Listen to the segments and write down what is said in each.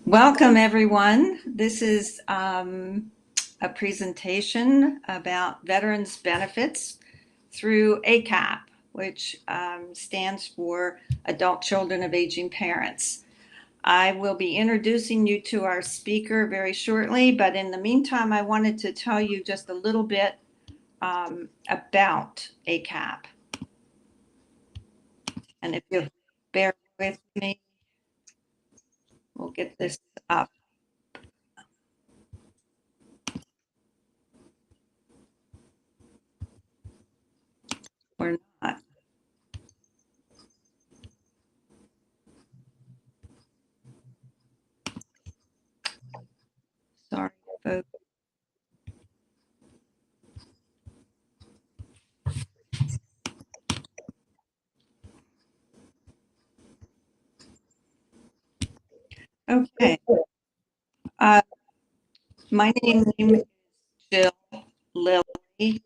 Welcome, everyone. This is a presentation about veterans benefits through ACAP, which stands for Adult Children of Aging Parents. I will be introducing you to our speaker very shortly, but in the meantime, I wanted to tell you just a little bit about ACAP. And if you'll bear with me, we'll get this up. Or not. Sorry, folks. Okay. My name is Jill Lilly,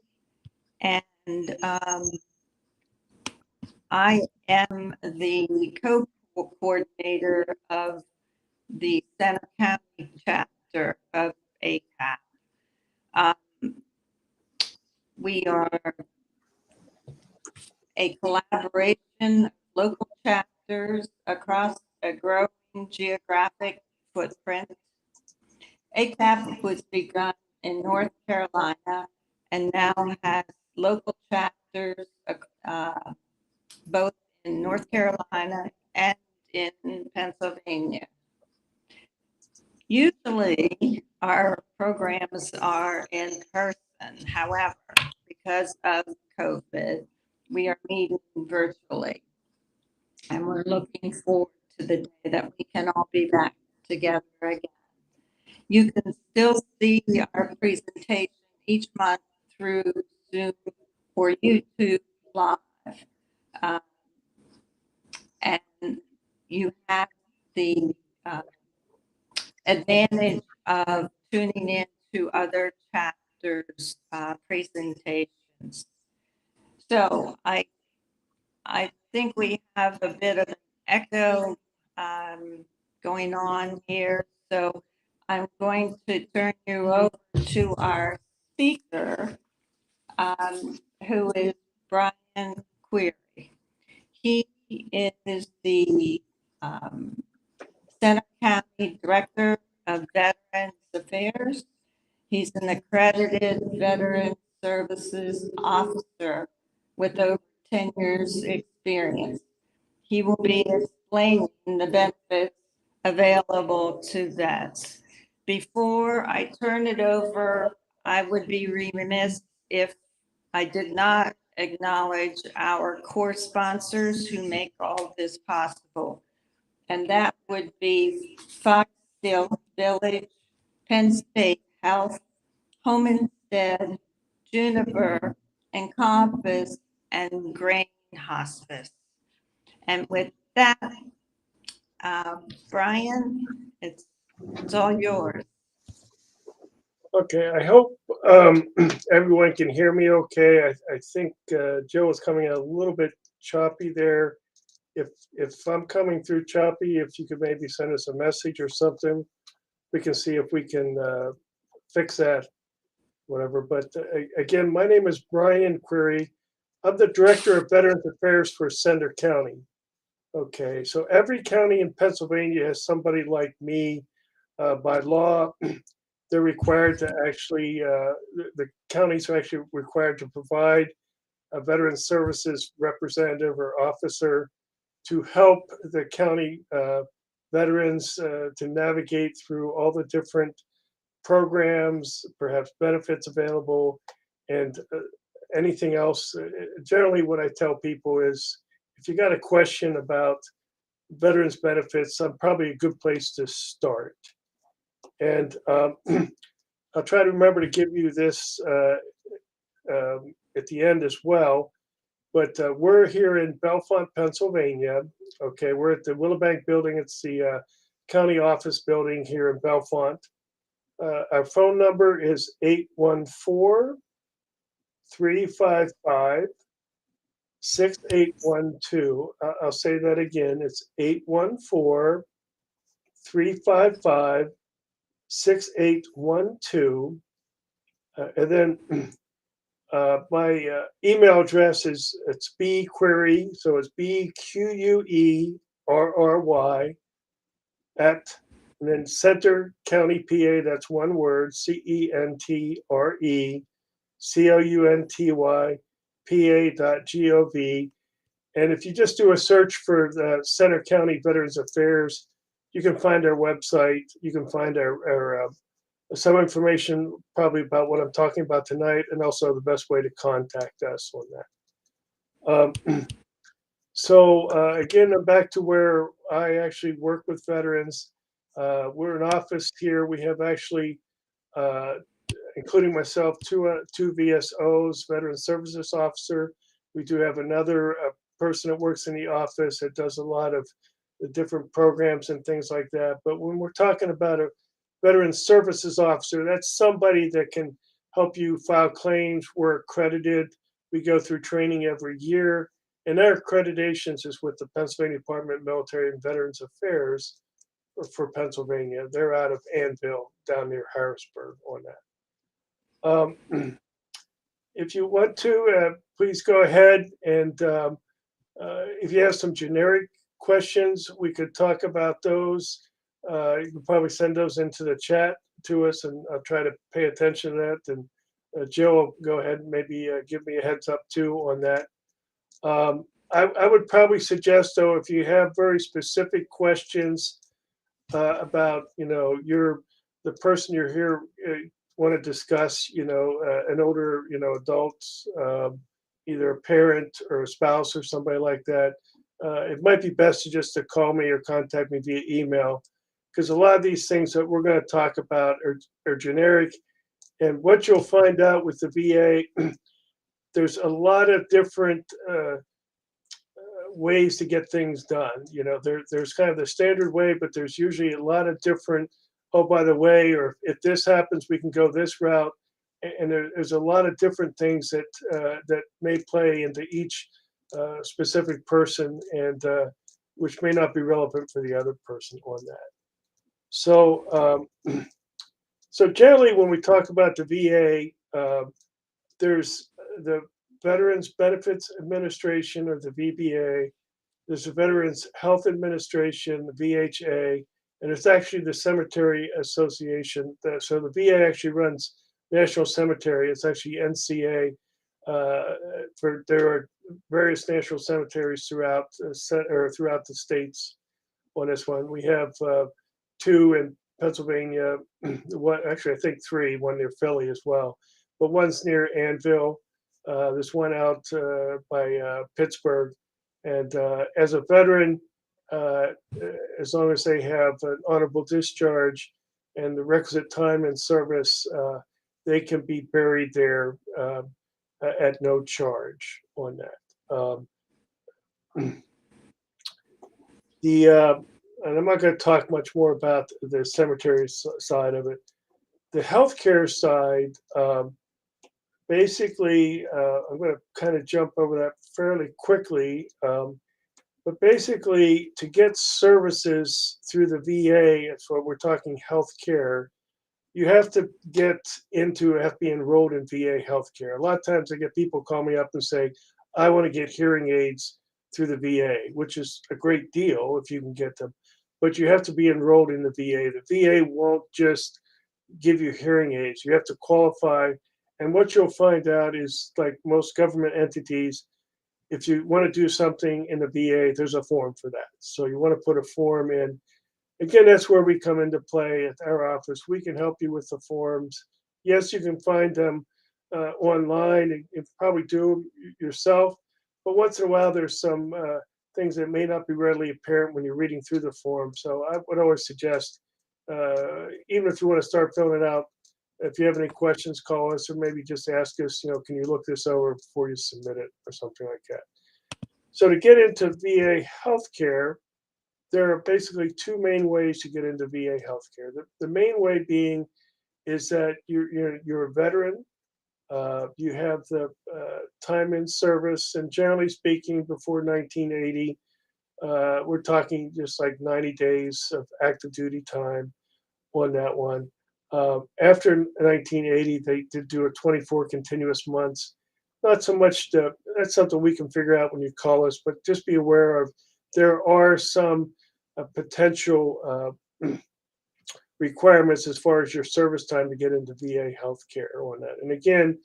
and I am the co-coordinator of the Center County chapter of ACAP. We are a collaboration of local chapters across a growing geographic footprint. ACAP was begun in North Carolina and now has local chapters both in North Carolina and in Pennsylvania. Usually our programs are in person. However, because of COVID, we are meeting virtually. And we're looking forward to the day that we can all be back together again. You can still see our presentation each month through Zoom or YouTube Live. And you have the advantage of tuning in to other chapters' presentations. So I think we have a bit of an echo going on here. So I'm going to turn you over to our speaker, who is Brian Query. He is the Center County Director of Veterans Affairs. He's an accredited Veteran Services Officer with over 10 years experience. He will be explaining the benefits available to vets. Before I turn it over, I would be remiss if I did not acknowledge our core sponsors who make all this possible. And that would be Foxdale Village, Penn State Health, Homestead, Juniper, Encompass, and Grain Hospice. And with that, Brian, it's all yours. Okay, I hope everyone can hear me okay. I think Joe is coming in a little bit choppy there. If I'm coming through choppy, if you could maybe send us a message or something, we can see if we can fix that, whatever. But again, my name is Brian Query. I'm the Director of Veterans Affairs for Center County. Okay, so every county in Pennsylvania has somebody like me. By law, they're required to actually, the counties are actually required to provide a veteran services representative or officer to help the county veterans to navigate through all the different programs, perhaps benefits available, and anything else. Generally, what I tell people is if you got a question about veterans benefits, I'm probably a good place to start. And I'll try to remember to give you this at the end as well. But we're here in Bellefonte, Pennsylvania. Okay, we're at the Willowbank building. It's the county office building here in Bellefonte. Our phone number is 814-355-6812. I'll say that again. It's 814 355 6812. And then my email address is it's bquery, so it's BQUERRY at and then Center County PA. That's one word, CentrCountyPA.gov. And if you just do a search for the Center County Veterans Affairs, you can find our website. You can find our some information probably about what I'm talking about tonight, and also the best way to contact us on that. So again, I'm back to where I actually work with veterans. We're an office here. We have actually, uh, including myself, two VSOs, Veteran Services Officer. We do have another person that works in the office that does a lot of the different programs and things like that. But when we're talking about a Veteran Services Officer, that's somebody that can help you file claims. We're accredited. We go through training every year. And our accreditations is with the Pennsylvania Department of Military and Veterans Affairs for Pennsylvania. They're out of Annville, down near Harrisburg on that. If you want to, please go ahead and if you have some generic questions, we could talk about those. You can probably send those into the chat to us, and I'll try to pay attention to that. And Jill will go ahead and maybe give me a heads up too on that. I would probably suggest, though, if you have very specific questions about, the person you're here want to discuss, an older, adult, either a parent or a spouse or somebody like that, it might be best to call me or contact me via email, because a lot of these things that we're going to talk about are generic. And what you'll find out with the VA, there's a lot of different ways to get things done. There's kind of the standard way, but there's usually a lot of different. Oh, by the way, or if this happens, we can go this route. And there's a lot of different things that may play into each specific person, and which may not be relevant for the other person on that. So, so generally, when we talk about the VA, there's the Veterans Benefits Administration, or the VBA. There's the Veterans Health Administration, the VHA, and it's actually the Cemetery Association. So the VA actually runs National Cemetery. It's actually NCA. There are various national cemeteries throughout throughout the states. On this one, we have two in Pennsylvania. One, actually, I think three. One near Philly as well, but one's near Annville. There's one out by Pittsburgh. And as a veteran, uh, as long as they have an honorable discharge and the requisite time in service, they can be buried there at no charge on that. The and I'm not going to talk much more about the cemetery side of it. The healthcare side, basically, I'm going to kind of jump over that fairly quickly. But basically, to get services through the VA, if we're talking healthcare, you have to be enrolled in VA healthcare. A lot of times I get people call me up and say, I want to get hearing aids through the VA, which is a great deal if you can get them. But you have to be enrolled in the VA. The VA won't just give you hearing aids. You have to qualify. And what you'll find out is, like most government entities, if you want to do something in the VA, there's a form for that. So you want to put a form in. Again, that's where we come into play at our office. We can help you with the forms. Yes, you can find them online and probably do them yourself. But once in a while, there's some things that may not be readily apparent when you're reading through the form. So I would always suggest, even if you want to start filling it out, if you have any questions, call us, or maybe just ask us, can you look this over before you submit it or something like that. So to get into VA healthcare, there are basically two main ways to get into VA healthcare. The main way being is that you're a veteran, you have the time in service, and generally speaking, before 1980, we're talking just like 90 days of active duty time on that one. After 1980, they did do a 24 continuous months. Not so much that's something we can figure out when you call us, but just be aware of there are some potential requirements as far as your service time to get into VA healthcare on that. And again,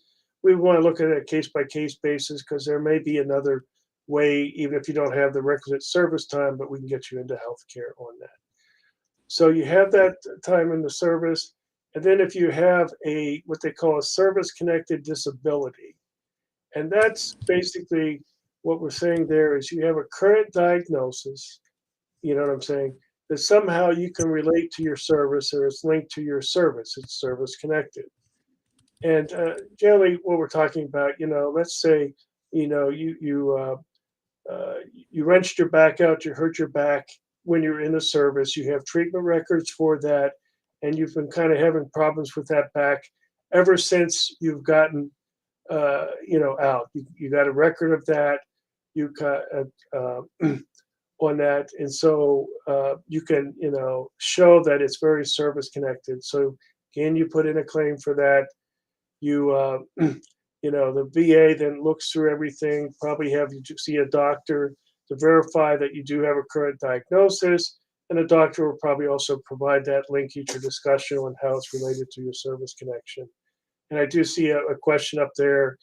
we want to look at a case by case basis because there may be another way, even if you don't have the requisite service time, but we can get you into healthcare on that. So you have that time in the service. And then if you have a what they call a service connected disability, and that's basically what we're saying there is you have a current diagnosis, you know what I'm saying, that somehow you can relate to your service or it's linked to your service. It's service connected. And generally, what we're talking about, let's say, you wrenched your back out, you hurt your back when you're in the service, you have treatment records for that, and you've been kind of having problems with that back ever since you've gotten, out. You got a record of that. You got on that, and so you can, show that it's very service connected. So can you put in a claim for that? You the VA then looks through everything, probably have you see a doctor to verify that you do have a current diagnosis, and a doctor will probably also provide that linkage or discussion on how it's related to your service connection. And I do see a question up there.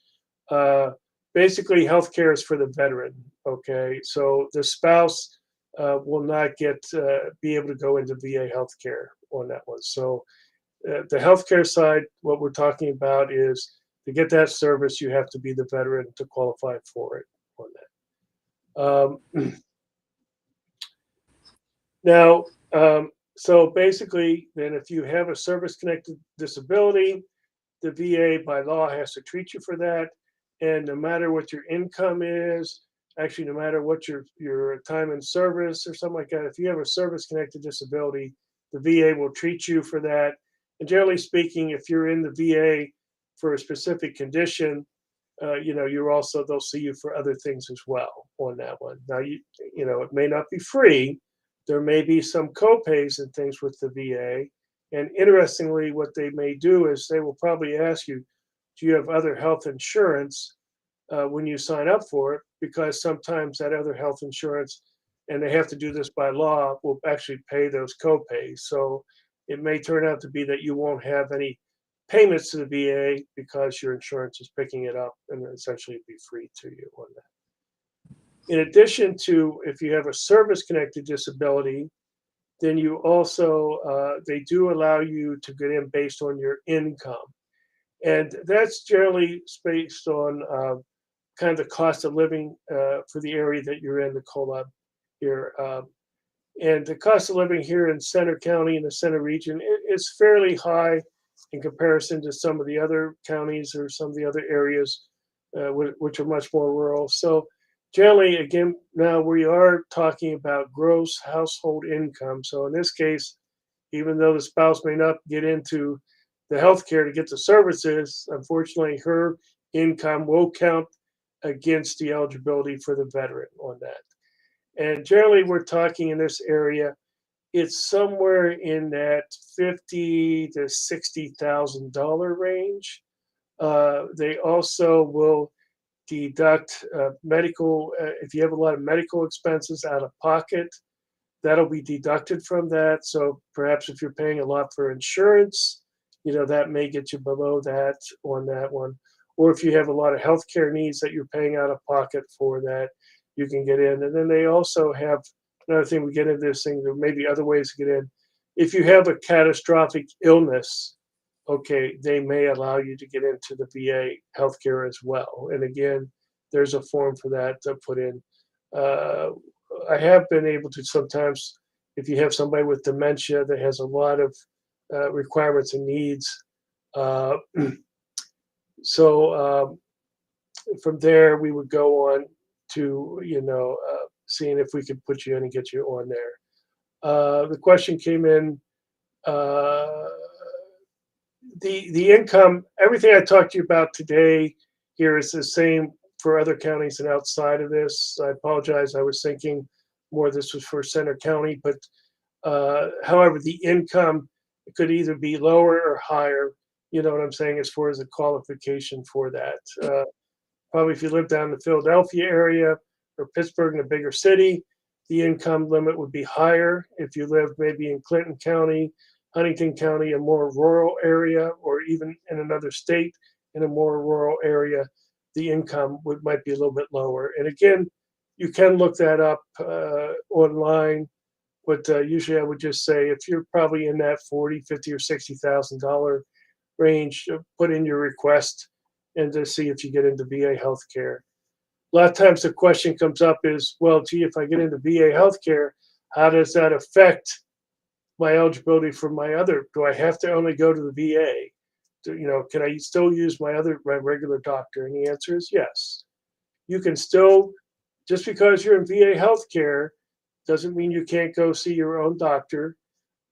Uh, Basically, healthcare is for the veteran. Okay, so the spouse will not be able to go into VA healthcare on that one. So the healthcare side, what we're talking about is to get that service, you have to be the veteran to qualify for it on that. Now, so basically, then if you have a service connected disability, the VA by law has to treat you for that. And no matter what your income is, actually, no matter what your time in service or something like that, if you have a service connected disability, the VA will treat you for that. And generally speaking, if you're in the VA for a specific condition, you're also they'll see you for other things as well on that one. Now it may not be free. There may be some copays and things with the VA. And interestingly, what they may do is they will probably ask you, do you have other health insurance when you sign up for it? Because sometimes that other health insurance, and they have to do this by law, will actually pay those copays. So it may turn out to be that you won't have any payments to the VA because your insurance is picking it up and essentially be free to you on that. In addition to if you have a service connected disability, then you also, they do allow you to get in based on your income. And that's generally based on kind of the cost of living for the area that you're in, the COLA here. And the cost of living here in Center County, in the center region, is fairly high in comparison to some of the other counties or some of the other areas, which are much more rural. So generally, again, now we are talking about gross household income. So in this case, even though the spouse may not get into the healthcare to get the services, unfortunately, her income will count against the eligibility for the veteran on that. And generally, we're talking in this area, it's somewhere in that $50,000 to $60,000 range. They also will deduct medical, if you have a lot of medical expenses out of pocket, that'll be deducted from that. So perhaps if you're paying a lot for insurance, that may get you below that on that one. Or if you have a lot of healthcare needs that you're paying out of pocket for that, you can get in. And then they also have another thing we get into this thing, there may be other ways to get in. If you have a catastrophic illness, okay, they may allow you to get into the VA healthcare as well. And again, there's a form for that to put in. I have been able to sometimes, if you have somebody with dementia that has a lot of requirements and needs, uh, so from there we would go on to seeing if we could put you in and get you on there. The question came in. Uh, the income, everything I talked to you about today here is the same for other counties and outside of this. I apologize. I was thinking more this was for Center County, but however, the income could either be lower or higher. You know what I'm saying, as far as the qualification for that. Probably if you live down in the Philadelphia area or Pittsburgh in a bigger city, the income limit would be higher. If you live maybe in Clinton County, Huntington County, a more rural area, or even in another state in a more rural area, the income might be a little bit lower. And again, you can look that up online, but usually I would just say if you're probably in that 40, 50, or $60,000 range, put in your request and to see if you get into VA healthcare. A lot of times the question comes up is, well, gee, if I get into VA healthcare, how does that affect my eligibility for my other? Do I have to only go to the VA? Can I still use my regular doctor? And the answer is yes. You can still, just because you're in VA healthcare, doesn't mean you can't go see your own doctor.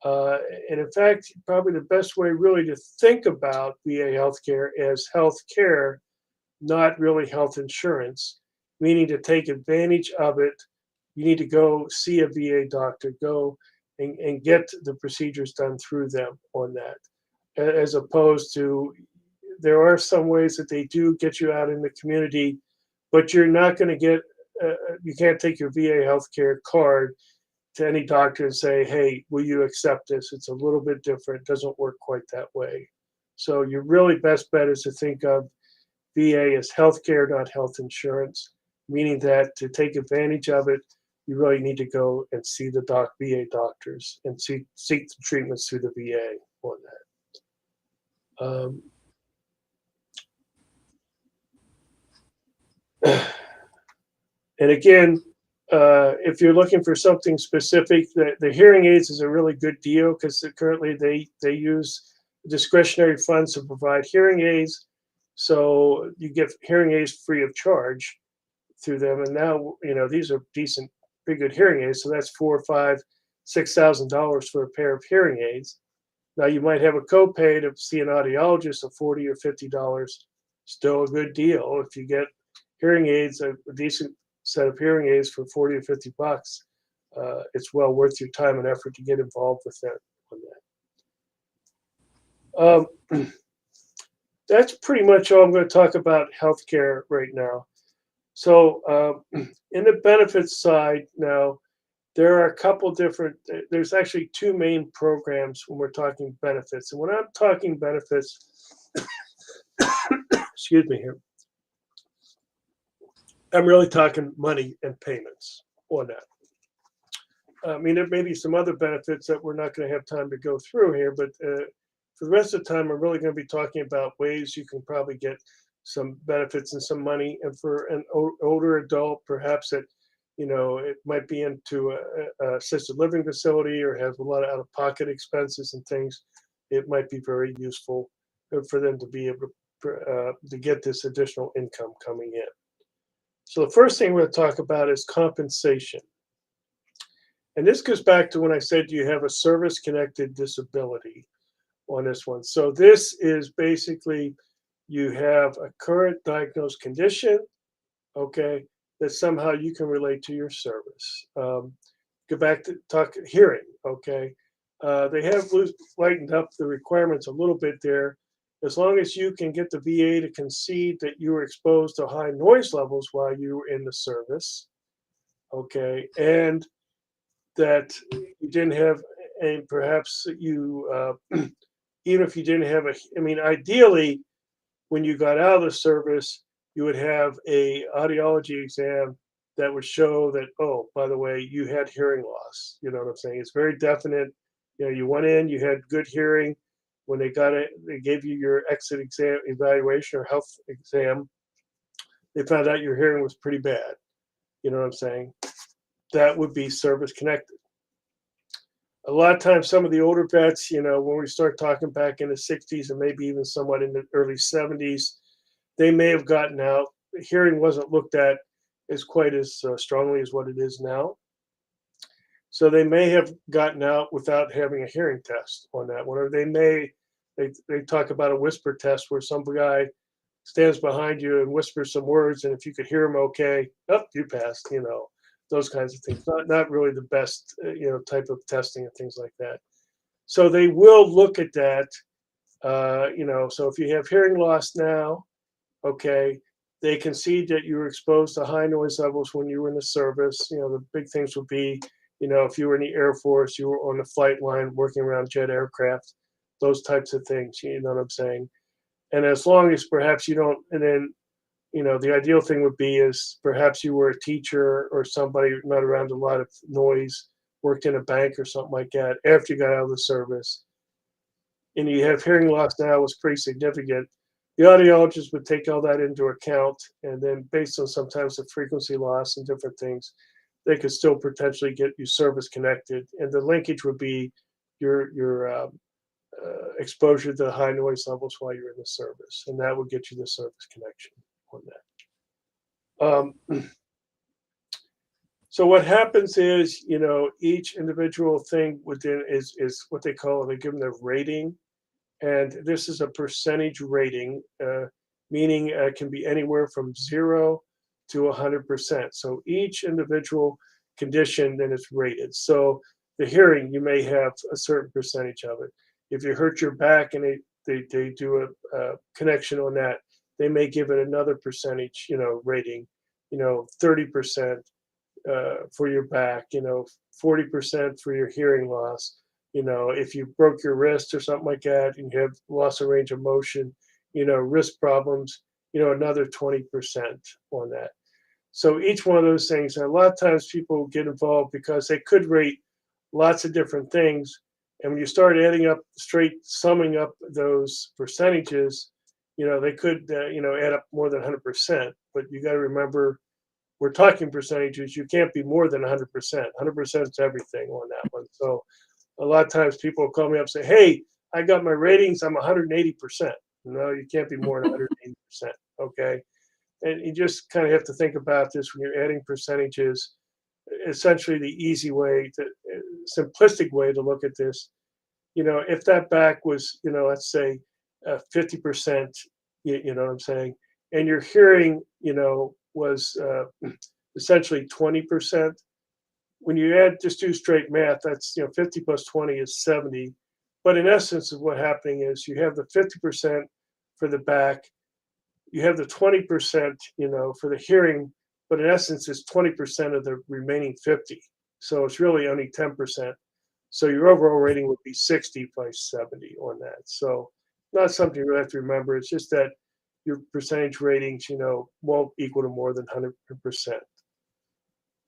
Uh, and in fact, probably the best way really to think about VA healthcare as healthcare, not really health insurance, meaning to take advantage of it. You need to go see a VA doctor, go and get the procedures done through them on that, as opposed to there are some ways that they do get you out in the community, but you're not going to get, you can't take your VA healthcare card to any doctor and say, hey, will you accept this? It's a little bit different. It doesn't work quite that way. So your really best bet is to think of VA as healthcare, not health insurance, meaning that to take advantage of it, you really need to go and see the VA doctors and seek the treatments through the VA on that. And again, if you're looking for something specific, the hearing aids is a really good deal because currently they use discretionary funds to provide hearing aids, so you get hearing aids free of charge through them. And now these are decent, pretty good hearing aids. So that's $4, $5, $6,000 for a pair of hearing aids. Now you might have a copay to see an audiologist of $40 or $50. Still a good deal if you get hearing aids, a decent set of hearing aids for 40 or 50 bucks. It's well worth your time and effort to get involved with that. On that. That's pretty much all I'm going to talk about healthcare right now. So in the benefits side now, there are a couple different, there's actually two main programs when we're talking benefits. And when I'm talking benefits, excuse me here, I'm really talking money and payments on that. I mean, there may be some other benefits that we're not going to have time to go through here, but for the rest of the time, I'm really going to be talking about ways you can probably get some benefits and some money. And for an older adult, perhaps that, it might be into a assisted living facility or have a lot of out-of-pocket expenses and things, it might be very useful for them to be able to get this additional income coming in. So the first thing we're going to talk about is compensation. And this goes back to when I said you have a service-connected disability on this one. So this is basically you have a current diagnosed condition, okay, that somehow you can relate to your service. Go back to talk hearing, okay. They have lightened up the requirements a little bit there. As long as you can get the VA to concede that you were exposed to high noise levels while you were in the service, okay, and that you didn't have, and perhaps you, even if you didn't have ideally, when you got out of the service, you would have a audiology exam that would show that, oh, by the way, you had hearing loss. You know what I'm saying? It's very definite. You went in, you had good hearing. When they got it, they gave you your exit exam evaluation or health exam. They found out your hearing was pretty bad. You know what I'm saying? That would be service connected. A lot of times, some of the older vets, when we start talking back in the 60s and maybe even somewhat in the early 70s, they may have gotten out. Hearing wasn't looked at as quite as strongly as what it is now. So they may have gotten out without having a hearing test on that one, or they talk about a whisper test where some guy stands behind you and whispers some words, and if you could hear him okay, oh, you passed, those kinds of things. Not really the best, type of testing and things like that. So they will look at that. So if you have hearing loss now, okay, they can see that you were exposed to high noise levels when you were in the service. The big things would be, if you were in the Air Force, you were on the flight line working around jet aircraft, those types of things. You know what I'm saying? And as long as perhaps you don't, and then the ideal thing would be is perhaps you were a teacher or somebody not around a lot of noise, worked in a bank or something like that after you got out of the service, and you have hearing loss now was pretty significant. The audiologist would take all that into account, and then based on sometimes the frequency loss and different things, they could still potentially get you service connected, and the linkage would be your exposure to the high noise levels while you're in the service, and that would get you the service connection on that. So what happens is, each individual thing within is what they call, they give them their rating, and this is a percentage rating, meaning it can be anywhere from 0 to 100%. So each individual condition then is rated. So the hearing, you may have a certain percentage of it. If you hurt your back and they do a connection on that, they may give it another percentage, rating, 30% for your back, 40% for your hearing loss. If you broke your wrist or something like that and you have loss of range of motion, wrist problems, another 20% on that. So each one of those things, and a lot of times people get involved because they could rate lots of different things. And when you start adding up, straight summing up those percentages, they could, add up more than 100%. But you got to remember, we're talking percentages. You can't be more than 100%. 100% is everything on that one. So a lot of times people will call me up and say, "Hey, I got my ratings. I'm 180%." No, you can't be more than 180%. Okay. And you just kind of have to think about this when you're adding percentages. Essentially, the easy way to, simplistic way to look at this, if that back was, let's say 50%, you know what I'm saying, and your hearing, was essentially 20%. When you add, just do straight math, that's, 50 plus 20 is 70. But in essence, of what happening is you have the 50% for the back, you have the 20%, for the hearing, but in essence, it's 20% of the remaining 50. So it's really only 10%. So your overall rating would be 60 by 70 on that. So not something you really have to remember. It's just that your percentage ratings, won't equal to more than 100%.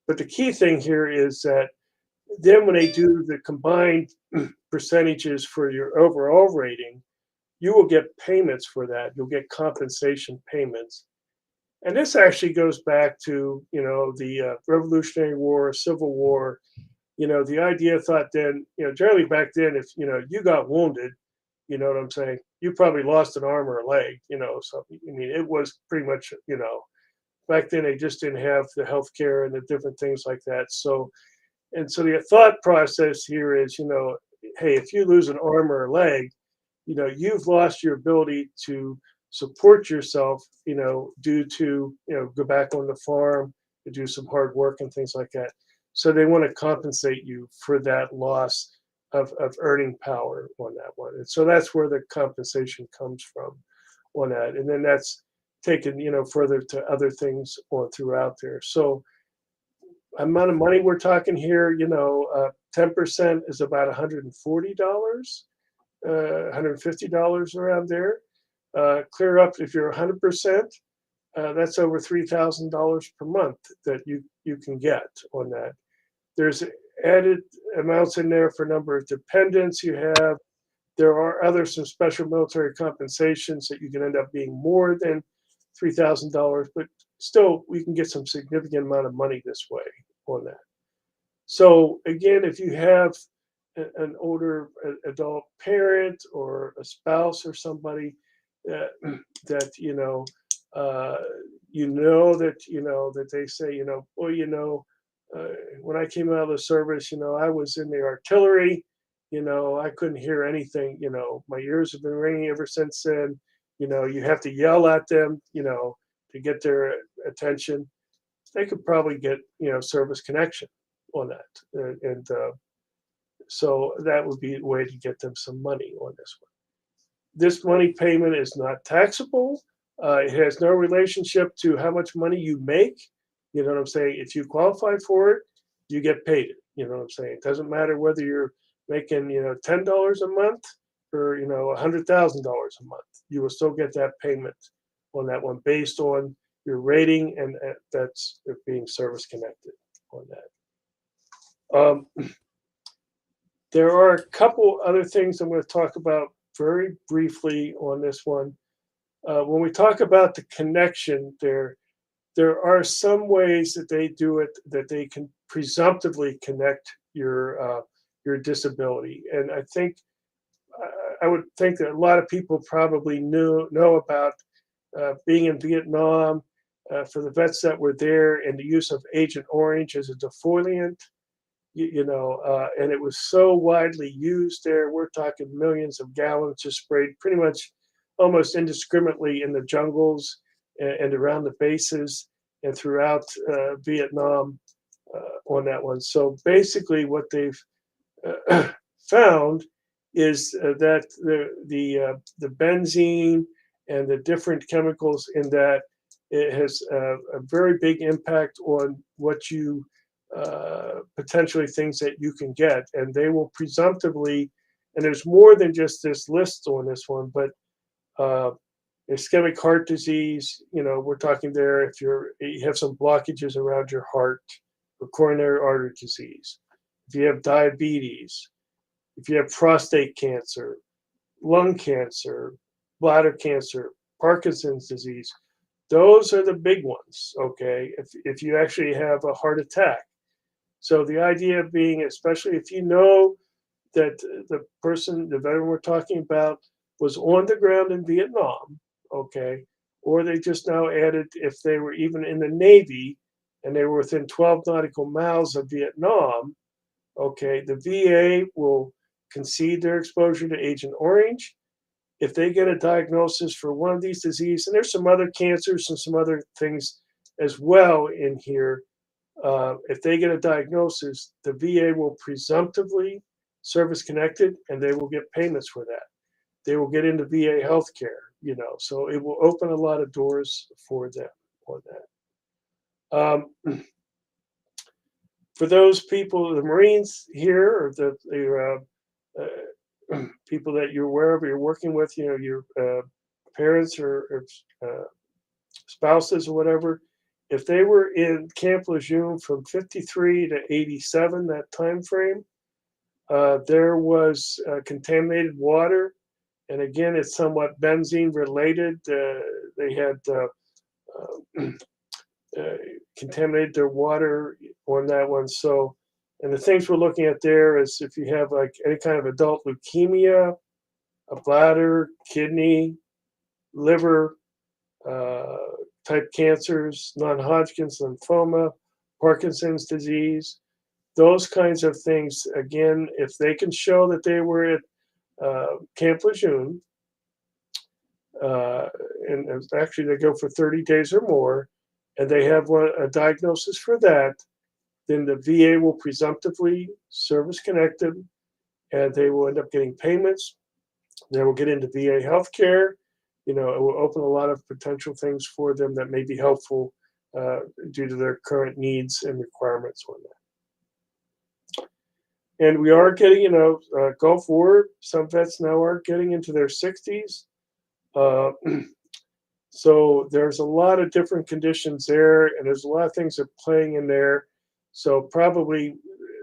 But the key thing here is that then when they do the combined percentages for your overall rating, you will get payments for that. You'll get compensation payments. And this actually goes back to, the Revolutionary War, Civil War. The idea thought then, generally back then, if, you got wounded, you know what I'm saying? You probably lost an arm or a leg, so, I mean, it was pretty much, back then they just didn't have the healthcare and the different things like that. So, and so the thought process here is, hey, if you lose an arm or a leg, you've lost your ability to support yourself, due to, go back on the farm, to do some hard work and things like that. So they want to compensate you for that loss of earning power on that one. And so that's where the compensation comes from on that. And then that's taken, further to other things on throughout there. So amount of money we're talking here, 10% is about $140, $150 around there. Clear up if you're 100%, that's over $3,000 per month that you can get on that. There's added amounts in there for number of dependents you have. There are some special military compensations that you can end up being more than $3,000, but still we can get some significant amount of money this way on that. So again, if you have an older adult parent or a spouse or somebody that that that they say, well, when I came out of the service, I was in the artillery, I couldn't hear anything, my ears have been ringing ever since then. You have to yell at them, to get their attention. they could probably get, service connection on that. So that would be a way to get them some money on this one. This money payment is not taxable. It has no relationship to how much money you make. You know what I'm saying? If you qualify for it, you get paid it. You know what I'm saying? It doesn't matter whether you're making, $10 a month or, $100,000 a month. You will still get that payment on that one based on your rating, and that's it being service connected on that. There are a couple other things I'm going to talk about very briefly on this one. When we talk about the connection, there are some ways that they do it that they can presumptively connect your disability, and I would think that a lot of people probably know about being in Vietnam, for the vets that were there, and the use of Agent Orange as a defoliant. And it was so widely used there. We're talking millions of gallons just sprayed pretty much almost indiscriminately in the jungles and around the bases and throughout Vietnam on that one. So basically, what they've found is that the benzene and the different chemicals in that it has a very big impact on what you potentially things that you can get, and they will presumptively, and there's more than just this list on this one, but uh, ischemic heart disease, we're talking there if you have some blockages around your heart, or coronary artery disease, if you have diabetes, if you have prostate cancer, lung cancer, bladder cancer, Parkinson's disease, those are the big ones, okay? If you actually have a heart attack. So the idea being, especially if you know that the veteran we're talking about, was on the ground in Vietnam, okay, or they just now added if they were even in the Navy and they were within 12 nautical miles of Vietnam, okay, the VA will concede their exposure to Agent Orange. If they get a diagnosis for one of these diseases, and there's some other cancers and some other things as well in here, if they get a diagnosis, the VA will presumptively service connected, and they will get payments for that. They will get into VA healthcare, so it will open a lot of doors for them on that. For those people, the Marines here, or the people that you're aware of, or you're working with, your parents or spouses or whatever, if they were in Camp Lejeune from 53 to 87, that time frame, there was contaminated water. And again, it's somewhat benzene related. They had contaminated their water on that one. So, and the things we're looking at there is if you have like any kind of adult leukemia, a bladder, kidney, liver, uh, type cancers, non-Hodgkin's lymphoma, Parkinson's disease, those kinds of things. Again, if they can show that they were at Camp Lejeune, uh, and actually they go for 30 days or more, and they have a diagnosis for that, then the VA will presumptively service connect them, and they will end up getting payments. They will get into VA healthcare. It will open a lot of potential things for them that may be helpful due to their current needs and requirements on that. And we are getting, Gulf War, some vets now are getting into their 60s. Uh, so there's a lot of different conditions there, and there's a lot of things that are playing in there. So probably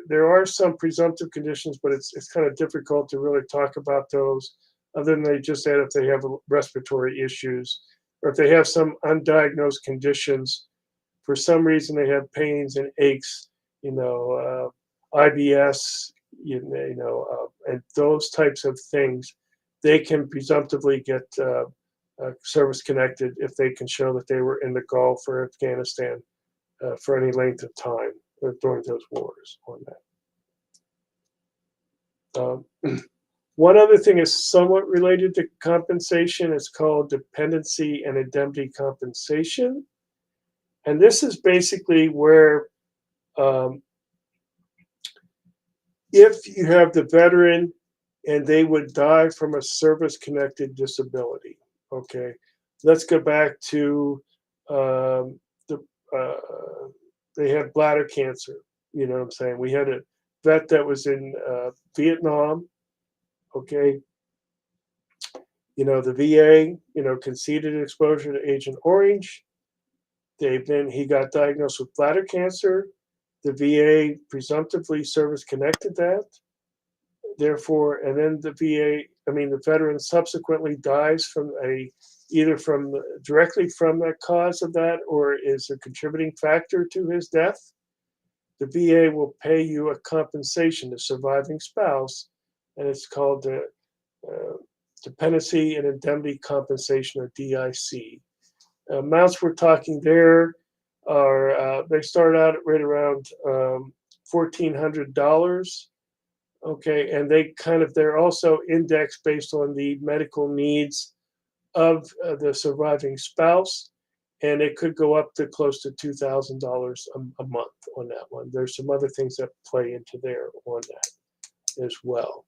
there are some presumptive conditions, but it's kind of difficult to really talk about those, other than they just said if they have respiratory issues, or if they have some undiagnosed conditions. For some reason, they have pains and aches, IBS, and those types of things. They can presumptively get service connected if they can show that they were in the Gulf or Afghanistan for any length of time during those wars on that. One other thing is somewhat related to compensation. It's called dependency and indemnity compensation. And this is basically where um, if you have the veteran and they would die from a service connected disability. Okay, let's go back to the they had bladder cancer. You know what I'm saying? We had a vet that was in Vietnam. Okay, the VA, conceded exposure to Agent Orange. He got diagnosed with bladder cancer. The VA presumptively service connected that. Therefore, and then the veteran subsequently dies from either from directly from the cause of that or is a contributing factor to his death. The VA will pay you a compensation to surviving spouse, and it's called the uh, dependency and indemnity compensation, or DIC. Amounts we're talking there are they start out at right around $1,400. Okay, and they're also indexed based on the medical needs of the surviving spouse, and it could go up to close to $2,000 a month on that one. There's some other things that play into there on that as well.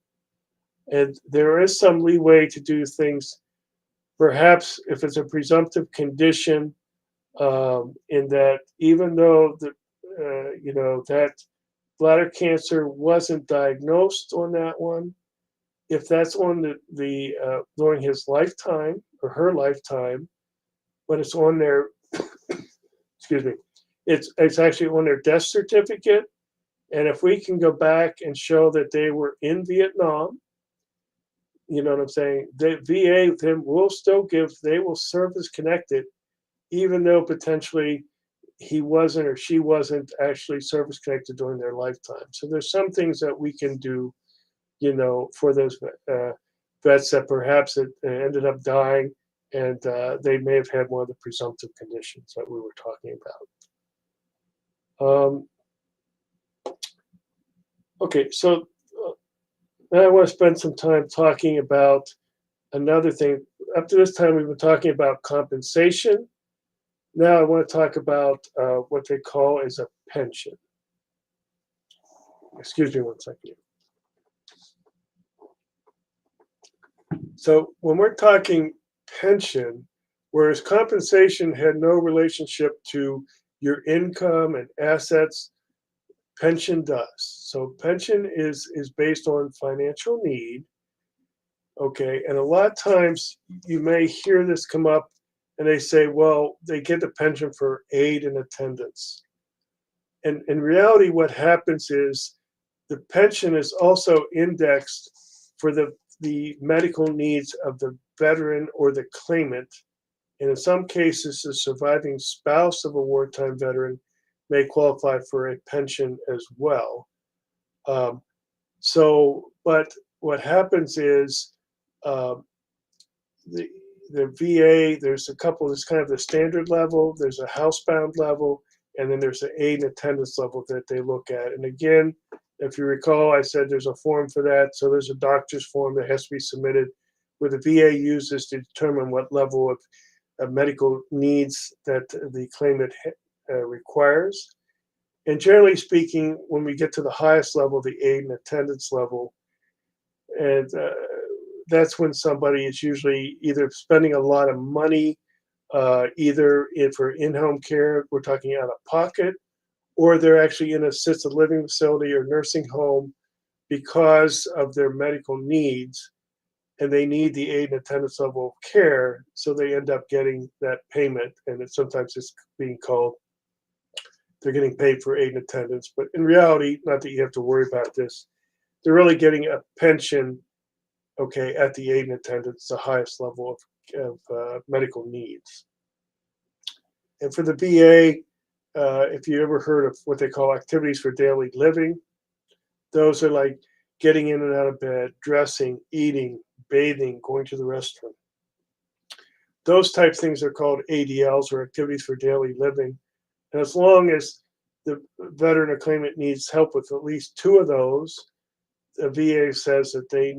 And there is some leeway to do things, perhaps if it's a presumptive condition, in that even though that bladder cancer wasn't diagnosed on that one, if that's on the during his lifetime or her lifetime, but it's on their excuse me, it's actually on their death certificate. And if we can go back and show that they were in Vietnam, you know what I'm saying? The VA then will still they will service connected, even though potentially he wasn't or she wasn't actually service connected during their lifetime. So there's some things that we can do, for those vets that perhaps it ended up dying, and they may have had one of the presumptive conditions that we were talking about. Okay, so now I want to spend some time talking about another thing. Up to this time, we've been talking about compensation. Now I want to talk about what they call as a pension. Excuse me one second. So when we're talking pension, whereas compensation had no relationship to your income and assets, pension does. So pension is based on financial need. Okay, and a lot of times you may hear this come up, and they say, well, they get the pension for aid and attendance. And in reality, what happens is the pension is also indexed for the medical needs of the veteran or the claimant. And in some cases, the surviving spouse of a wartime veteran may qualify for a pension as well. Um, but what happens is um, the the VA, there's kind of the standard level, there's a housebound level, and then there's an aid and attendance level that they look at. And again, if you recall, I said there's a form for that. So there's a doctor's form that has to be submitted where the VA uses to determine what level of medical needs that the claimant requires. And generally speaking, when we get to the highest level, the aid and attendance level, and that's when somebody is usually either spending a lot of money, for in-home care, we're talking out of pocket, or they're actually in an assisted living facility or nursing home because of their medical needs, and they need the aid and attendance level of care, so they end up getting that payment, and sometimes it's being called they're getting paid for aid and attendance, but in reality, not that you have to worry about this, they're really getting a pension, okay, at the aid and attendance, the highest level of medical needs. And for the VA, if you ever heard of what they call activities for daily living, those are like getting in and out of bed, dressing, eating, bathing, going to the restroom. Those type things are called ADLs, or activities for daily living. And as long as the veteran or claimant needs help with at least two of those, the VA says that they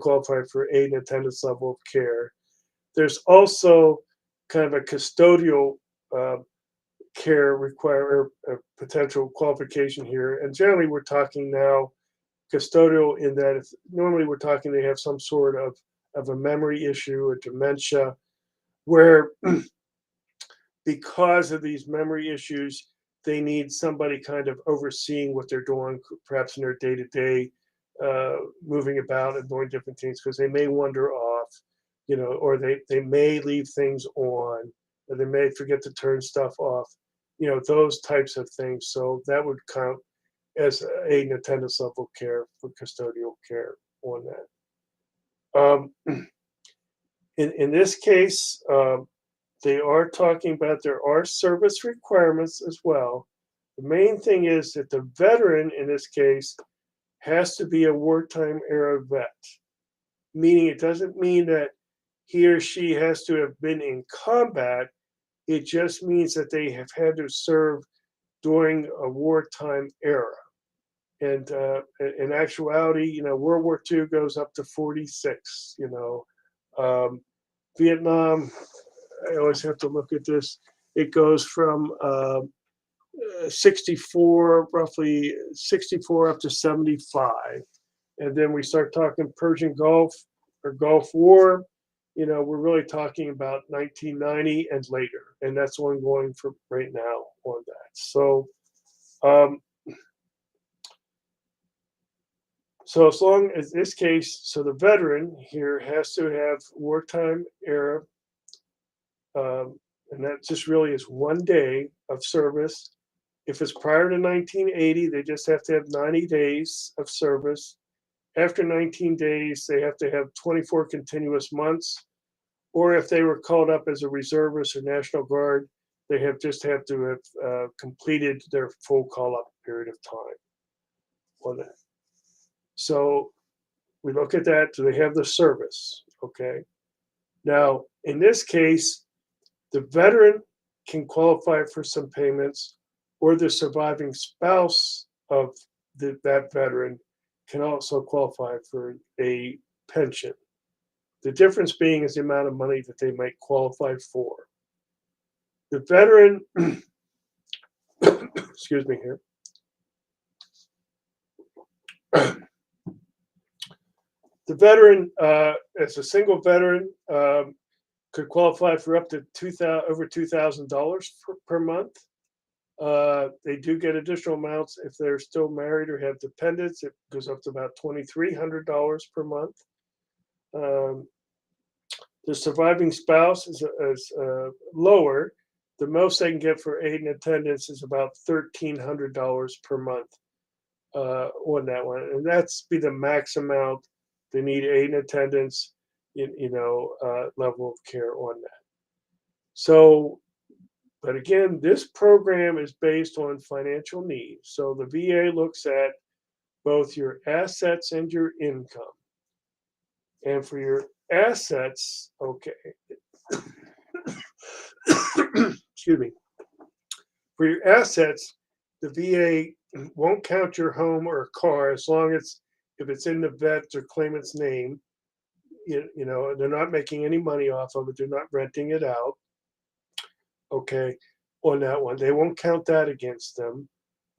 qualify for aid and attendance level of care. There's also kind of a custodial care require or potential qualification here. And generally, we're talking now custodial in that if normally we're talking they have some sort of a memory issue or dementia, where because of these memory issues, they need somebody kind of overseeing what they're doing, perhaps in their day to day, moving about and doing different things, because they may wander off, or they may leave things on, or they may forget to turn stuff off, those types of things. So that would count as aid and attendance level care for custodial care on that. In this case, they are talking about there are service requirements as well. The main thing is that the veteran in this case has to be a wartime era vet, meaning it doesn't mean that he or she has to have been in combat. It just means that they have had to serve during a wartime era. And in actuality, World War II goes up to 46. Vietnam, I always have to look at this. It goes from 64, roughly 64 up to 75. And then we start talking Persian Gulf or Gulf War. We're really talking about 1990 and later. And that's ongoing for right now on that. Um, so as long as this case, so the veteran here has to have wartime era, and that just really is 1 day of service. If it's prior to 1980, they just have to have 90 days of service. After 19 days, they have to have 24 continuous months. Or if they were called up as a reservist or National Guard, they just have to have completed their full call-up period of time on that. So we look at that. Do they have the service? Okay. Now, in this case, the veteran can qualify for some payments, or the surviving spouse of that veteran can also qualify for a pension. The difference being is the amount of money that they might qualify for. The veteran, excuse me here. The veteran, as a single veteran, could qualify for up to over $2,000 per month. They do get additional amounts if they're still married or have dependents. It goes up to about $2,300 per month. The surviving spouse is lower. The most they can get for aid and attendance is about $1,300 per month on that one, and that's be the max amount they need aid and attendance, level of care on that. So, but again, this program is based on financial needs. So the VA looks at both your assets and your income. And for your assets, okay, excuse me, for your assets, the VA won't count your home or car as long as if it's in the vet's or claimant's name. They're not making any money off of it. They're not renting it out. Okay, on that one, they won't count that against them.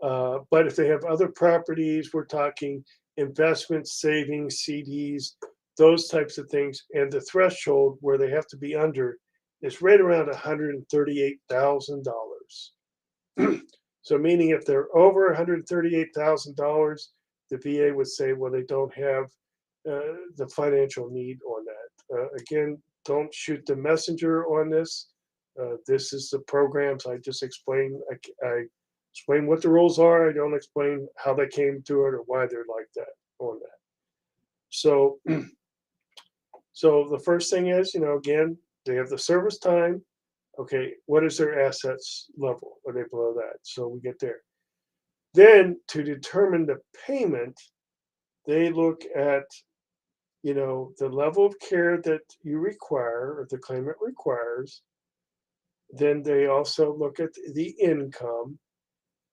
But if they have other properties, we're talking investments, savings, CDs, those types of things, and the threshold where they have to be under is right around $138,000. So meaning if they're over $138,000, the VA would say, well, they don't have the financial need on that. Again, don't shoot the messenger on this. This is the programs I just explained. I explain what the rules are. I don't explain how they came to it or why they're like that on that. So, so the first thing is, again, they have the service time. Okay, what is their assets level? Are they below that? So we get there. Then to determine the payment, they look at, the level of care that you require or the claimant requires. Then they also look at the income,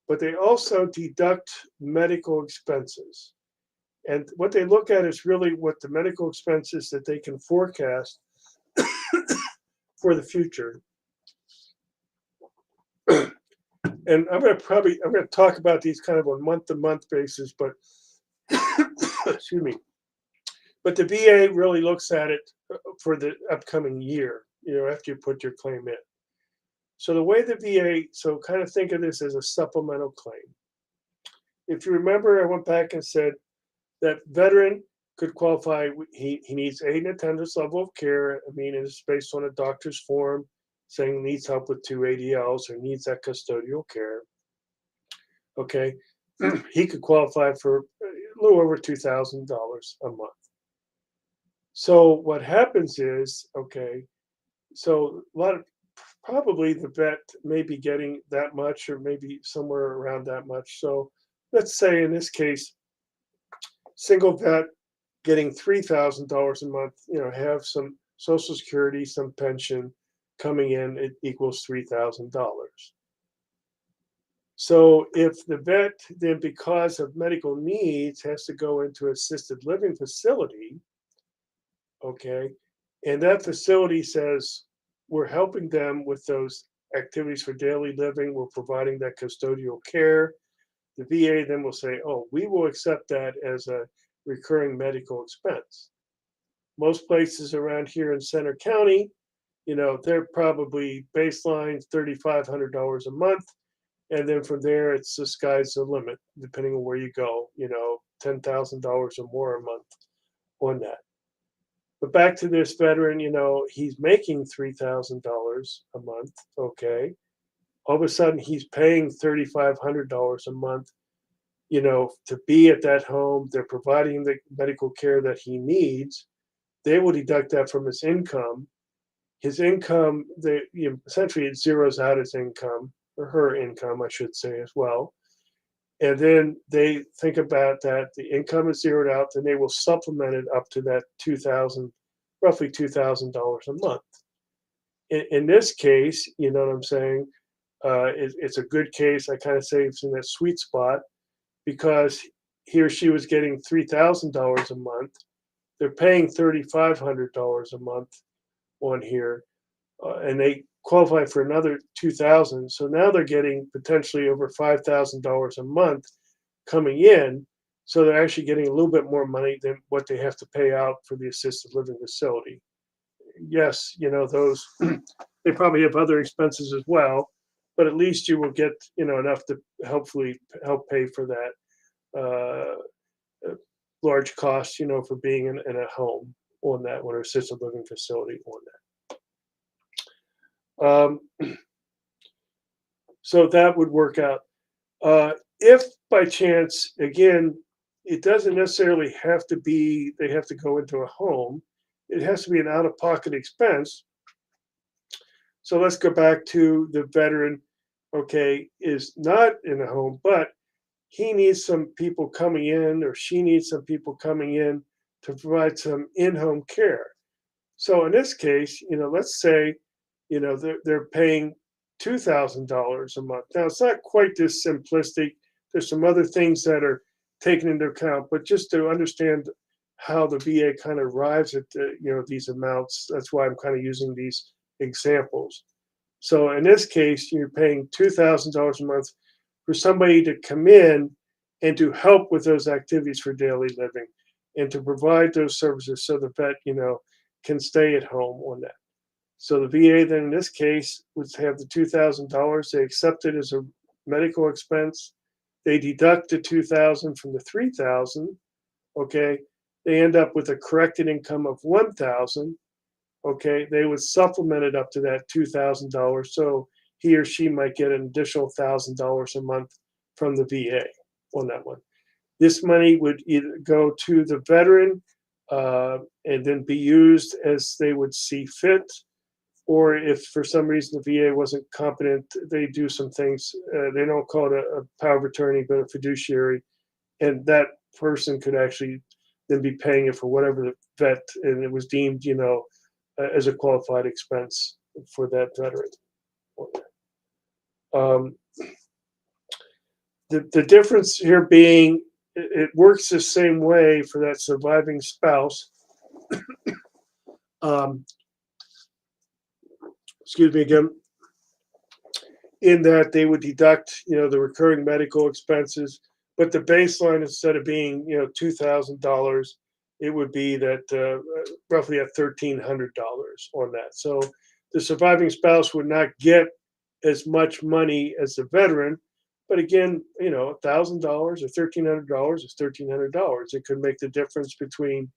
but they also deduct medical expenses. And what they look at is really what the medical expenses that they can forecast for the future. And I'm going to talk about these kind of on month to month basis, but excuse me. But the VA really looks at it for the upcoming year, after you put your claim in. So the way the VA, so kind of think of this as a supplemental claim. If you remember, I went back and said that veteran could qualify. He needs aid and attendance level of care. I mean, it's based on a doctor's form saying needs help with 2 ADLs or needs that custodial care. Okay, he could qualify for a little over $2,000 a month. So what happens is, okay, so a lot of probably the vet may be getting that much or maybe somewhere around that much. So let's say in this case, single vet getting $3,000 a month, have some social security, some pension coming in, it equals $3,000. So if the vet then, because of medical needs, has to go into assisted living facility, okay, and that facility says we're helping them with those activities for daily living, we're providing that custodial care, the VA then will say, oh, we will accept that as a recurring medical expense. Most places around here in Center County, they're probably baseline $3,500 a month. And then from there, it's the sky's the limit, depending on where you go, $10,000 or more a month on that. But back to this veteran, he's making $3,000 a month. Okay. All of a sudden, he's paying $3,500 a month, to be at that home. They're providing the medical care that he needs. They will deduct that from his income. His income, essentially it zeroes out his income, or her income, I should say, as well. And then they think about that. The income is zeroed out, then they will supplement it up to that roughly $2,000 a month. In this case, you know what I'm saying? It's a good case. I kind of say it's in that sweet spot because he or she was getting $3,000 a month. They're paying $3,500 a month on here, and they qualify for another 2,000. So now they're getting potentially over $5,000 a month coming in. So they're actually getting a little bit more money than what they have to pay out for the assisted living facility. Yes, those they probably have other expenses as well, but at least you will get enough to hopefully help pay for that large cost, for being in a home on that one or assisted living facility on that. So that would work out. If by chance, again, it doesn't necessarily have to be they have to go into a home. It has to be an out-of-pocket expense. So let's go back to the veteran, okay, is not in a home, but he needs some people coming in or she needs some people coming in to provide some in-home care. So in this case, let's say, they're paying $2,000 a month. Now it's not quite this simplistic. There's some other things that are taken into account, but just to understand how the VA kind of arrives at these amounts, that's why I'm kind of using these examples. So in this case, you're paying $2,000 a month for somebody to come in and to help with those activities for daily living and to provide those services so the vet, can stay at home on that. So the VA then in this case would have the $2,000. They accept it as a medical expense. They deduct the 2,000 from the 3,000. Okay. They end up with a corrected income of 1,000. Okay. They would supplement it up to that $2,000. So he or she might get an additional $1,000 a month from the VA on that one. This money would either go to the veteran and then be used as they would see fit, or if for some reason the VA wasn't competent, they do some things. They don't call it a power of attorney, but a fiduciary, and that person could actually then be paying it for whatever the vet, and it was deemed, as a qualified expense for that veteran. Um, the difference here being it works the same way for that surviving spouse. Um, excuse me again. in that they would deduct, the recurring medical expenses, but the baseline, instead of being, $2,000, it would be that roughly at $1,300 on that. So the surviving spouse would not get as much money as the veteran, but again, $1,000 or $1,300 is $1,300. It could make the difference between,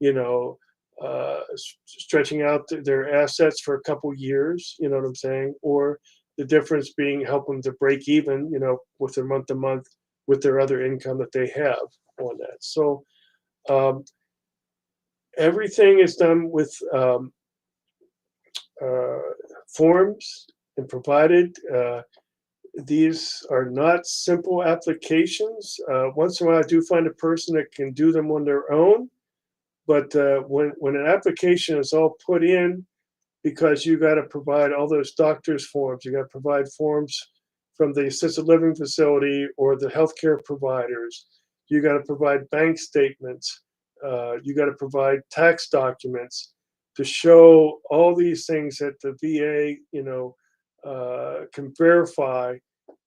you know, stretching out their assets for a couple years, you know what I'm saying? Or the difference being help them to break even, with their month to month with their other income that they have on that. So um, everything is done with uh, forms and provided. These are not simple applications. Once in a while, I do find a person that can do them on their own. But when an application is all put in, because you got to provide all those doctors' forms, you got to provide forms from the assisted living facility or the healthcare providers. You got to provide bank statements. You got to provide tax documents to show all these things that the VA, can verify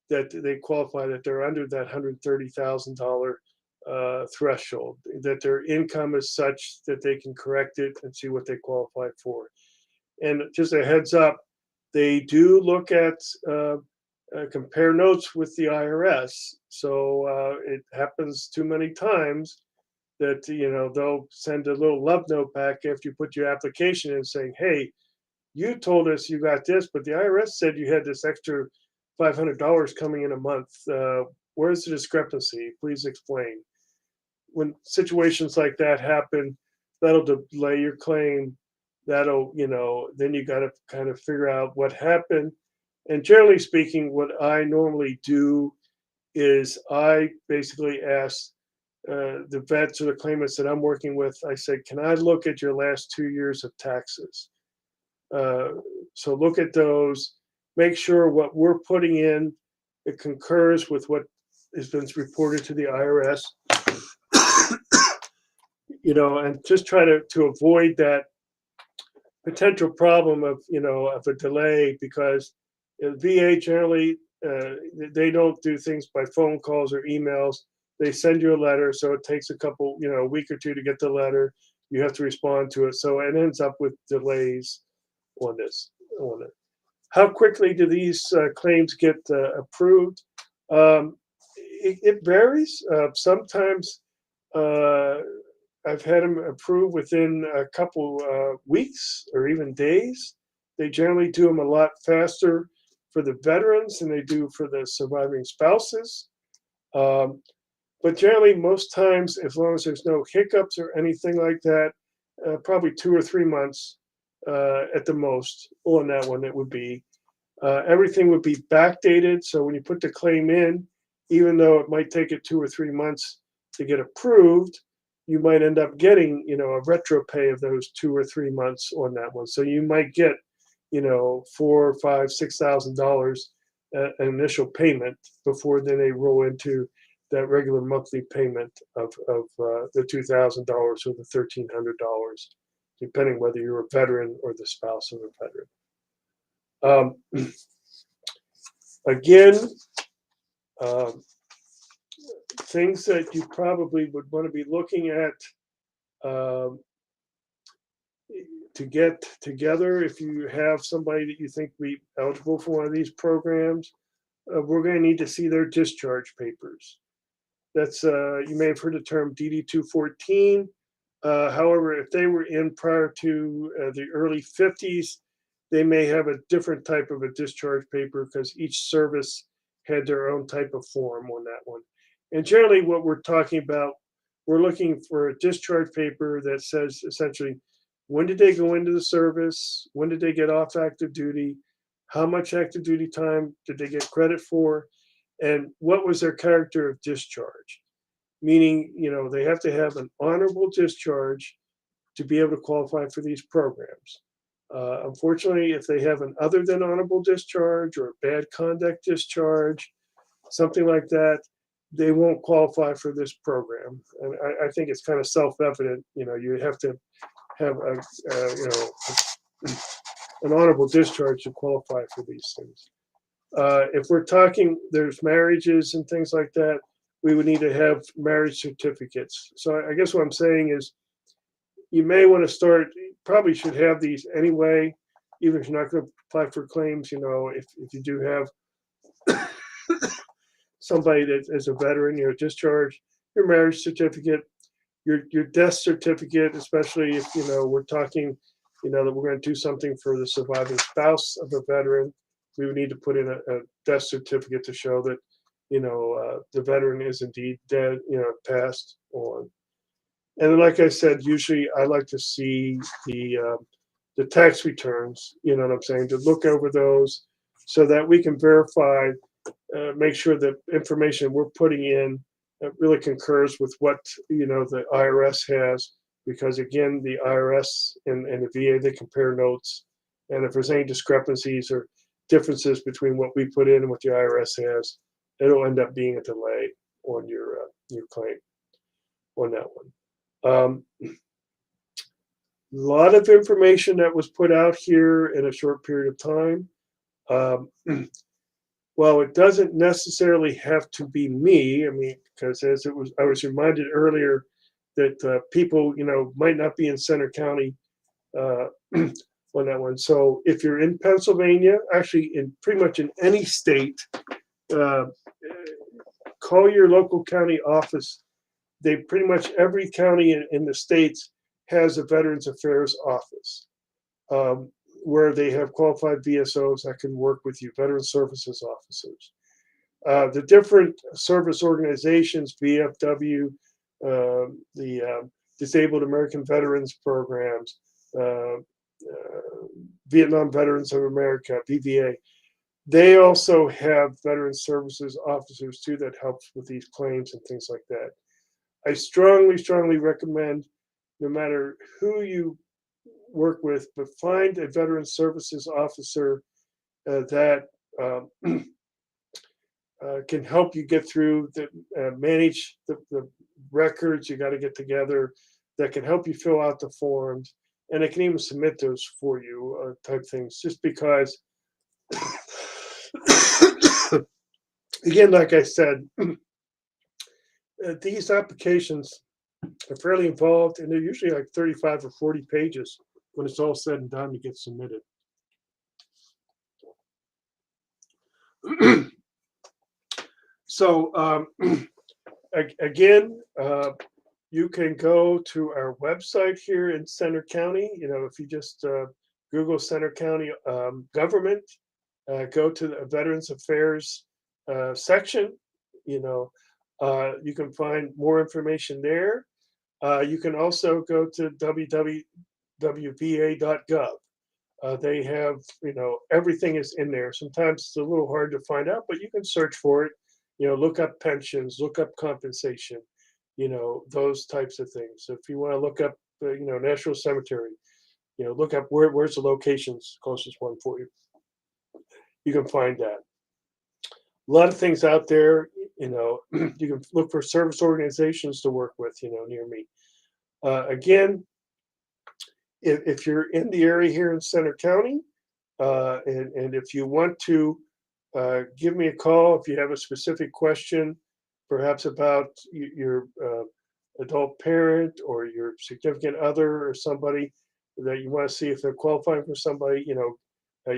that they qualify, that they're under that $130,000 threshold, that their income is such that they can correct it and see what they qualify for. And just a heads up, they do look at compare notes with the IRS. So it happens too many times that they'll send a little love note back after you put your application in saying, "Hey, you told us you got this, but the IRS said you had this extra $500 coming in a month. Where's the discrepancy? Please explain." When situations like that happen, that'll delay your claim. That'll, then you got to kind of figure out what happened. And generally speaking, what I normally do is I basically ask the vets or the claimants that I'm working with, I said, "Can I look at your last 2 years of taxes?" Uh, so look at those, make sure what we're putting in, it concurs with what has been reported to the IRS, and just try to avoid that potential problem of a delay, because VA generally, they don't do things by phone calls or emails. They send you a letter, so it takes a week or two to get the letter. You have to respond to it, so it ends up with delays on this. On it. How quickly do these claims get approved? It varies. Sometimes uh, I've had them approved within a couple weeks or even days. They generally do them a lot faster for the veterans than they do for the surviving spouses. Um, but generally, most times, as long as there's no hiccups or anything like that, probably 2 or 3 months at the most on that one. It would be everything would be backdated. So when you put the claim in, even though it might take it 2 or 3 months to get approved, you might end up getting, a retro pay of those 2 or 3 months on that one. So you might get, $4, $5, $6,000 an initial payment before then they roll into that regular monthly payment of the $2,000 or the $1,300, depending whether you're a veteran or the spouse of a veteran. Again, um, things that you probably would want to be looking at um, to get together if you have somebody that you think be eligible for one of these programs. We're going to need to see their discharge papers. That's you may have heard the term DD 214. However, if they were in prior to the early 50s, they may have a different type of a discharge paper because each service had their own type of form on that one. And generally, what we're talking about, we're looking for a discharge paper that says essentially when did they go into the service, when did they get off active duty, how much active duty time did they get credit for, and what was their character of discharge. Meaning, they have to have an honorable discharge to be able to qualify for these programs. Unfortunately, if they have an other than honorable discharge or a bad conduct discharge, something like that, they won't qualify for this program. And I think it's kind of self-evident. You have to have an honorable discharge to qualify for these things. If we're talking, there's marriages and things like that, we would need to have marriage certificates. So I guess what I'm saying is you may want to start, probably should have these anyway, even if you're not going to apply for claims, if you do have somebody that is a veteran, discharged, your marriage certificate, your death certificate, especially if we're talking, that we're going to do something for the surviving spouse of a veteran, we would need to put in a death certificate to show that the veteran is indeed dead, passed on. And then, like I said, usually I like to see the tax returns. You know what I'm saying? To look over those so that we can verify, make sure that information we're putting in really concurs with what the IRS has. Because again, the IRS and the VA, they compare notes, and if there's any discrepancies or differences between what we put in and what the IRS has, it'll end up being a delay on your claim on that one. A lot of information that was put out here in a short period of time. Well, it doesn't necessarily have to be me. I mean, because I was reminded earlier that people, might not be in Center County uh, on that one. So if you're in Pennsylvania, actually, in pretty much in any state, uh, call your local county office. They pretty much every county in the states has a Veterans Affairs office, where they have qualified VSOs that can work with you, Veteran Services Officers. The different service organizations, VFW, the Disabled American Veterans Programs, uh, Vietnam Veterans of America, VVA, they also have Veteran Services Officers too that helps with these claims and things like that. I strongly, strongly recommend, no matter who you work with, but find a Veteran Services Officer that can help you get through manage the records you got to get together, that can help you fill out the forms, and they can even submit those for you, type things. Just because, again, like I said, these applications are fairly involved, and they're usually like 35 or 40 pages when it's all said and done to get submitted. So again, you can go to our website here in Center County. If you just Google Center County government, go to the Veterans Affairs section. You can find more information there. You can also go to www.va.gov. They have, everything is in there. Sometimes it's a little hard to find out, but you can search for it. Look up pensions, look up compensation, those types of things. So if you want to look up, National Cemetery, look up where's the locations closest one for you. You can find that. A lot of things out there. You can look for service organizations to work with, near me. Again, if you're in the area here in Center County, and if you want to give me a call if you have a specific question, perhaps about your adult parent or your significant other or somebody that you want to see if they're qualifying for somebody, you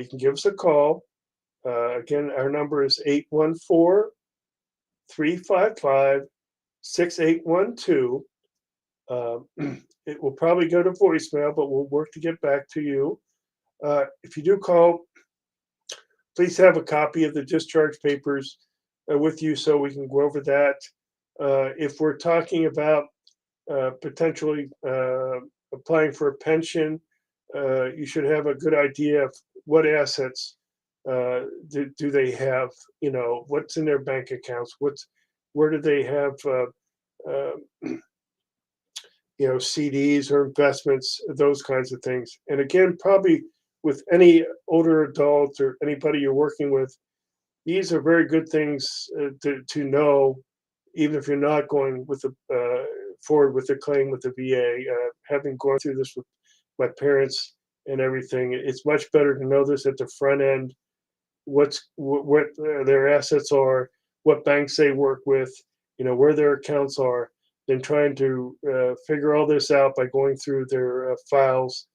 can give us a call. Again, our number is 814-355-6812. It will probably go to voicemail, but we'll work to get back to you. If you do call, please have a copy of the discharge papers with you so we can go over that. If we're talking about potentially applying for a pension, you should have a good idea of what assets do they have, what's in their bank accounts, where do they have CDs or investments, those kinds of things. And again, probably with any older adult or anybody you're working with, these are very good things to know, even if you're not going with forward with the claim with the VA. Having gone through this with my parents and everything, it's much better to know this at the front end what their assets are, what banks they work with, where their accounts are, than trying to figure all this out by going through their files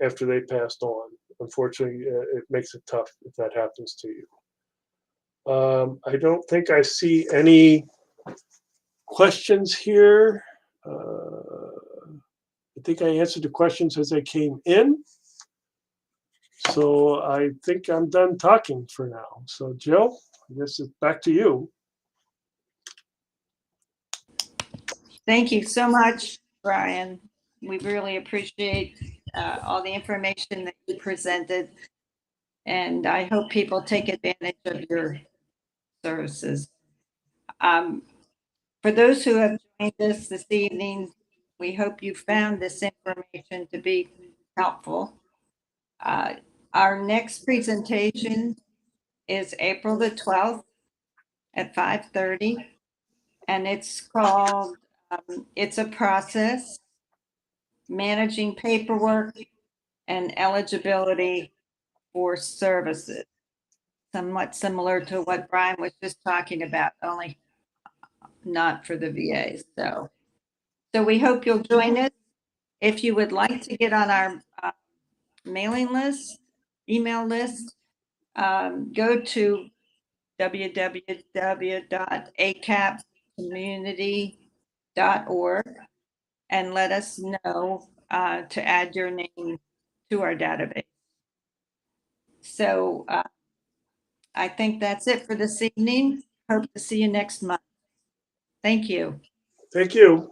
after they passed on. Unfortunately, it makes it tough if that happens to you. I don't think I see any questions here. I think I answered the questions as they came in. So I think I'm done talking for now. So Jill, I guess it's back to you. Thank you so much, Brian. We really appreciate all the information that you presented. And I hope people take advantage of your services. For those who have joined us this evening, we hope you found this information to be helpful. Our next presentation is April the 12th at 5:30, and it's called It's a Process, Managing Paperwork and Eligibility for Services. Somewhat similar to what Brian was just talking about, only not for the VA. So we hope you'll join us. If you would like to get on our mailing list, email list, go to www.acapcommunity.org and let us know to add your name to our database. So I think that's it for this evening. Hope to see you next month. Thank you. Thank you.